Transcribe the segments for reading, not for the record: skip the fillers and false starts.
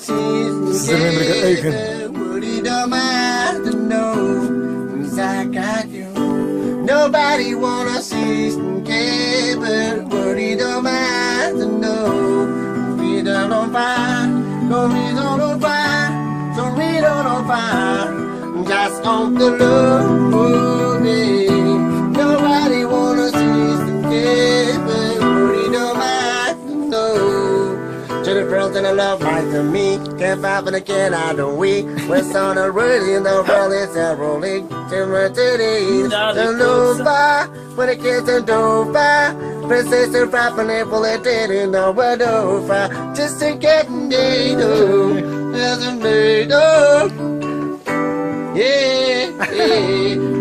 Zerren mereka eigen. Nobody don't mind to know, 'cause I got you. Nobody wanna see but worry don't mind to know. We don't find, don't we don't find, don't we don't find. Just on the road, nobody wanna see but worry don't mind to know. To the girls and the love right to me. Can't find for the kid out the week. What's on the road in the world is a rolling. Timber to the east. The Nova. When the kids are Dover. Princess are rapping it full of dead in the world over. Just to get NATO. Doesn't need yeah.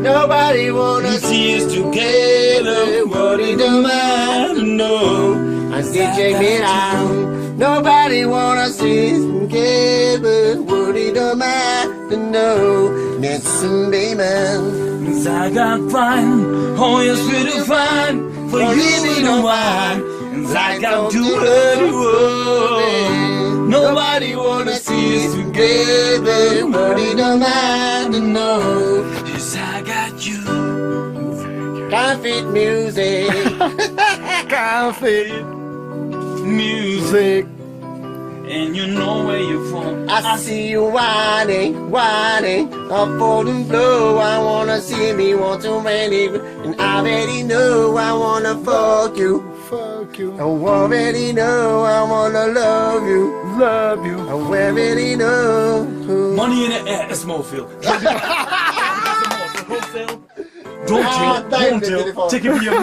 Nobody wanna see us together. Nobody don't mind to know. I DJ me down. Nobody wanna see us together. Nobody don't mind to know. That's some demons. 'Cause I got fine, oh yes we do fine. For you we don't mind. 'Cause I got to hurt you. Nobody wanna see us together. Nobody don't mind to know. 'Cause I got you. Confit music. Café, Music, music. and you know where you're from. I see you whining, up for the flow. I wanna see me, want to ready, and I already know I wanna fuck you. Fuck you, I already know I wanna love you. love you. I already know. Money in the air, it's Mofield. Don't Ah, you? thank you, Take it for your